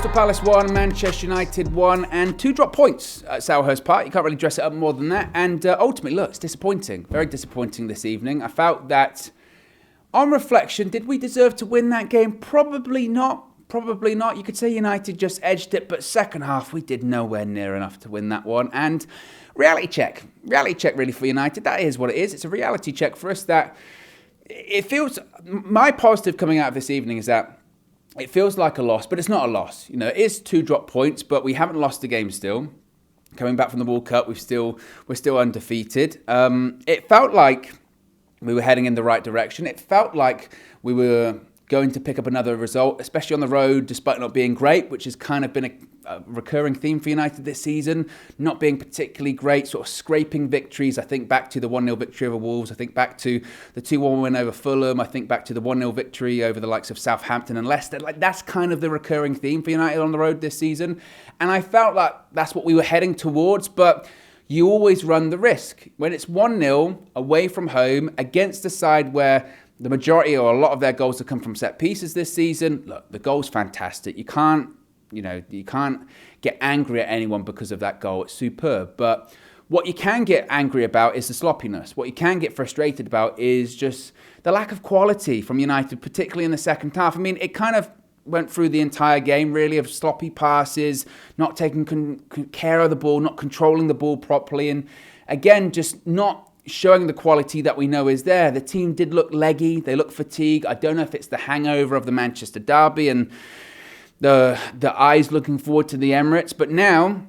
Crystal Palace 1, Manchester United 1, and 2 drop points at Selhurst Park. You can't really dress it up more than that. And ultimately, look, it's disappointing. Very disappointing this evening. I felt that, on reflection, did we deserve to win that game? Probably not. Probably not. You could say United just edged it, but second half, we did nowhere near enough to win that one. And reality check really for United. That is what it is. It's a reality check for us that it feels, my positive coming out of this evening is that it feels like a loss, but it's not a loss. You know, it is 2 drop points, but we haven't lost the game still. Coming back from the World Cup, we're still undefeated. It felt like we were heading in the right direction. It felt like we were going to pick up another result, especially on the road, despite not being great, which has kind of been a recurring theme for United this season. Not being particularly great, sort of scraping victories. I think back to the 1-0 victory over Wolves. I think back to the 2-1 win over Fulham. I think back to the 1-0 victory over the likes of Southampton and Leicester. Like, that's kind of the recurring theme for United on the road this season. And I felt like that's what we were heading towards, but you always run the risk. When it's 1-0 away from home against a side where the majority or a lot of their goals have come from set pieces this season. Look, the goal's fantastic. You can't get angry at anyone because of that goal. It's superb. But what you can get angry about is the sloppiness. What you can get frustrated about is just the lack of quality from United, particularly in the second half. I mean, it kind of went through the entire game, really, of sloppy passes, not taking care of the ball, not controlling the ball properly, and again, just not showing the quality that we know is there. The team did look leggy. They look fatigued. I don't know if it's the hangover of the Manchester derby and the eyes looking forward to the Emirates. But now,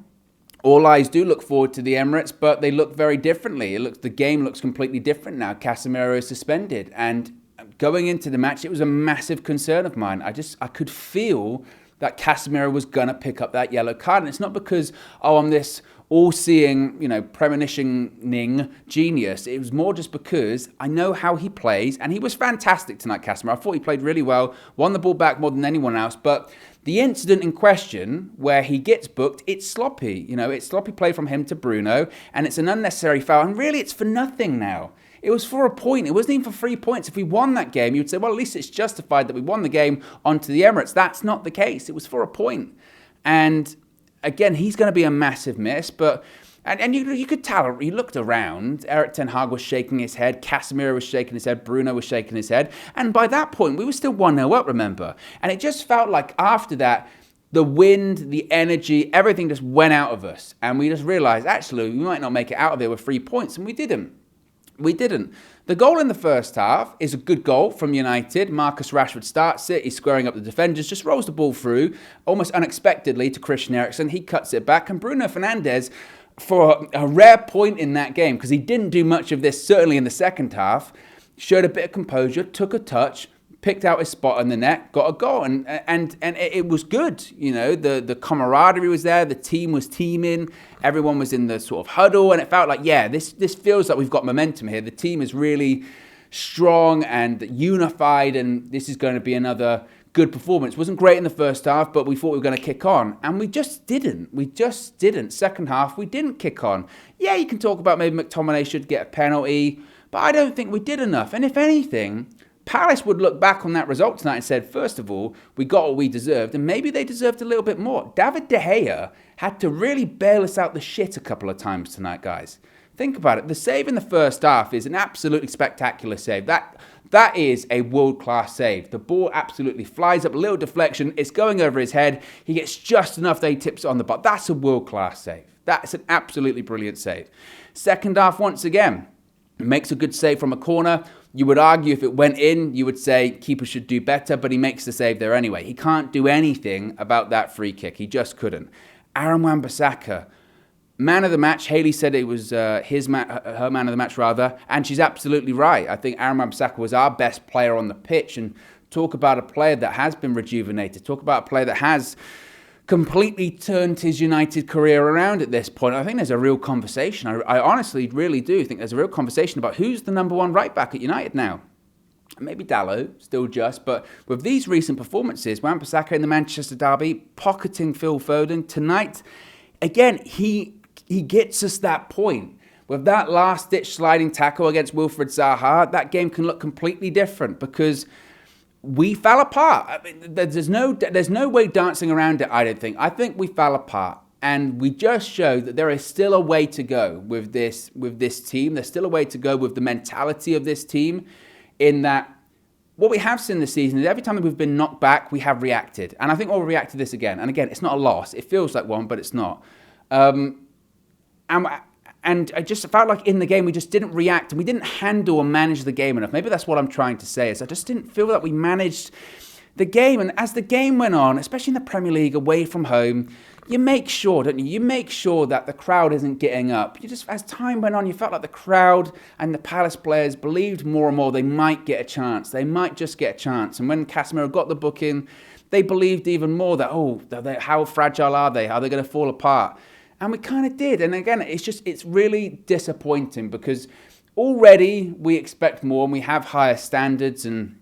all eyes do look forward to the Emirates, but they look very differently. The game looks completely different now. Casemiro is suspended. And going into the match, it was a massive concern of mine. I could feel that Casemiro was going to pick up that yellow card. And it's not because, I'm this all-seeing, premonitioning genius. It was more just because I know how he plays, and he was fantastic tonight, Casemiro. I thought he played really well, won the ball back more than anyone else, but the incident in question where he gets booked, it's sloppy. It's sloppy play from him to Bruno, and it's an unnecessary foul, and really it's for nothing now. It was for a point. It wasn't even for 3 points. If we won that game, you'd say, well, at least it's justified that we won the game onto the Emirates. That's not the case. It was for a point. And again, he's going to be a massive miss, but and you could tell, he looked around, Erik ten Hag was shaking his head, Casemiro was shaking his head, Bruno was shaking his head, and by that point, we were still 1-0 up, remember? And it just felt like after that, the wind, the energy, everything just went out of us, and we just realised, actually, we might not make it out of there with 3 points, and we didn't. The goal in the first half is a good goal from United. Marcus Rashford starts it. He's squaring up the defenders, just rolls the ball through, almost unexpectedly to Christian Eriksen. He cuts it back. And Bruno Fernandes, for a rare point in that game, because he didn't do much of this, certainly in the second half, showed a bit of composure, took a touch, picked out his spot on the net, got a goal, and it was good. The camaraderie was there, the team was teaming, everyone was in the sort of huddle, and it felt like, this feels like we've got momentum here. The team is really strong and unified, and this is going to be another good performance. It wasn't great in the first half, but we thought we were going to kick on, and we just didn't. Second half, we didn't kick on. Yeah, you can talk about maybe McTominay should get a penalty, but I don't think we did enough, and if anything, Palace would look back on that result tonight and said, first of all, we got what we deserved, and maybe they deserved a little bit more. David De Gea had to really bail us out the shit a couple of times tonight, guys. Think about it. The save in the first half is an absolutely spectacular save. That is a world-class save. The ball absolutely flies up, a little deflection. It's going over his head. He gets just enough that he tips it on the bar. That's a world-class save. That's an absolutely brilliant save. Second half, once again, makes a good save from a corner. You would argue if it went in, you would say keeper should do better, but he makes the save there anyway. He can't do anything about that free kick. He just couldn't. Aaron Wan-Bissaka, man of the match. Hayley said it was her man of the match, rather, and she's absolutely right. I think Aaron Wan-Bissaka was our best player on the pitch, and talk about a player that has been rejuvenated. Talk about a player that has completely turned his United career around at this point. I think there's a real conversation. I honestly really do think there's a real conversation about who's the number one right back at United now. Maybe Dalot, still just, but with these recent performances, Wan-Bissaka in the Manchester derby, pocketing Phil Foden tonight, again, he gets us that point. With that last-ditch sliding tackle against Wilfried Zaha, that game can look completely different because we fell apart. I mean, there's no way dancing around it, I don't think. I think we fell apart. And we just showed that there is still a way to go with this team. There's still a way to go with the mentality of this team, in that what we have seen this season is every time that we've been knocked back, we have reacted. And I think we'll react to this again. And again, it's not a loss. It feels like one, but it's not. And I just felt like in the game, we just didn't react and we didn't handle or manage the game enough. Maybe that's what I'm trying to say, is I just didn't feel that we managed the game. And as the game went on, especially in the Premier League, away from home, you make sure, don't you? You make sure that the crowd isn't getting up. You just, as time went on, you felt like the crowd and the Palace players believed more and more they might get a chance. They might just get a chance. And when Casemiro got the booking, they believed even more that, how fragile are they? Are they going to fall apart? And we kind of did. And again, it's really disappointing, because already we expect more and we have higher standards. And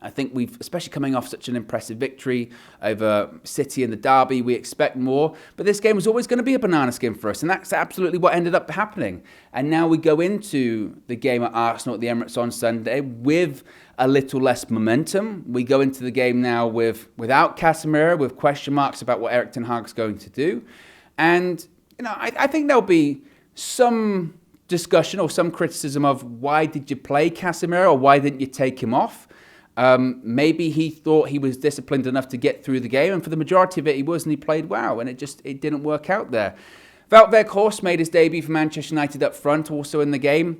I think we've, especially coming off such an impressive victory over City in the derby, we expect more. But this game was always going to be a banana skin for us, and that's absolutely what ended up happening. And now we go into the game at Arsenal at the Emirates on Sunday with a little less momentum. We go into the game now without Casemiro, with question marks about what Erik ten Hag's going to do. And I think there'll be some discussion or some criticism of, why did you play Casemiro, or why didn't you take him off? Maybe he thought he was disciplined enough to get through the game, and for the majority of it he was, and he played well, and it didn't work out there. Wout Weghorst made his debut for Manchester United up front, also in the game.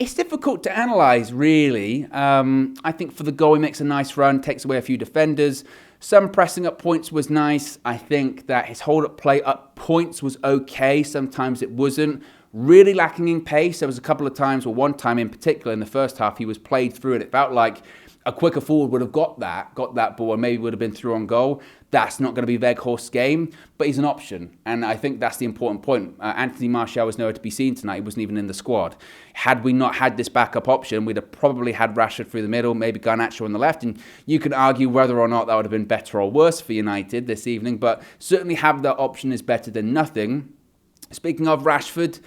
It's difficult to analyse, really. I think for the goal, he makes a nice run, takes away a few defenders. Some pressing up points was nice. I think that his hold-up play up points was okay. Sometimes it wasn't. Really lacking in pace. There was a couple of times, or one time in particular in the first half, he was played through, and it felt like a quicker forward would have got that ball and maybe would have been through on goal. That's not going to be Weghorst's game, but he's an option. And I think that's the important point. Anthony Martial was nowhere to be seen tonight. He wasn't even in the squad. Had we not had this backup option, we'd have probably had Rashford through the middle, maybe Garnacho on the left. And you can argue whether or not that would have been better or worse for United this evening. But certainly have that option is better than nothing. Speaking of Rashford,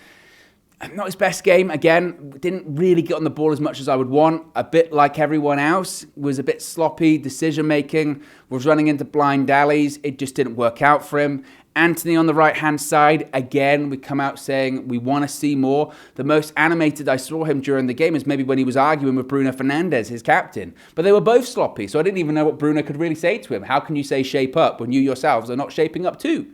not his best game. Again, didn't really get on the ball as much as I would want. A bit like everyone else. Was a bit sloppy. Decision-making. Was running into blind alleys. It just didn't work out for him. Anthony on the right-hand side. Again, we come out saying we want to see more. The most animated I saw him during the game is maybe when he was arguing with Bruno Fernandes, his captain. But they were both sloppy, so I didn't even know what Bruno could really say to him. How can you say shape up when you yourselves are not shaping up too?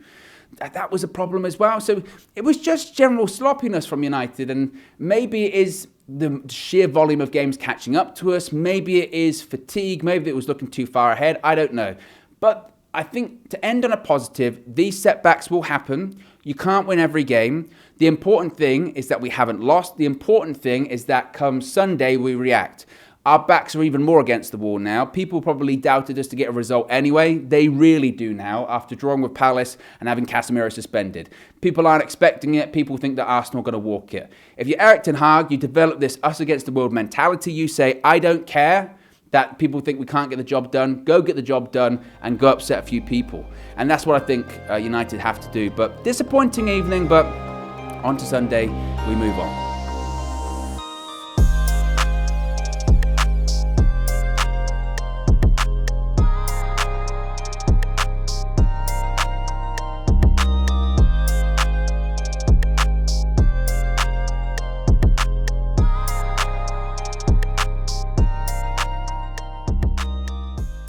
That was a problem as well. So it was just general sloppiness from United, and maybe it is the sheer volume of games catching up to us. Maybe it is fatigue. Maybe it was looking too far ahead. I don't know. But I think to end on a positive, these setbacks will happen. You can't win every game. The important thing is that we haven't lost. The important thing is that come Sunday, we react. Our backs are even more against the wall now. People probably doubted us to get a result anyway. They really do now, after drawing with Palace and having Casemiro suspended. People aren't expecting it. People think that Arsenal are going to walk it. If you're Erik ten Hag, you develop this us against the world mentality. You say, I don't care that people think we can't get the job done. Go get the job done and go upset a few people. And that's what I think United have to do. But disappointing evening, but on to Sunday, we move on.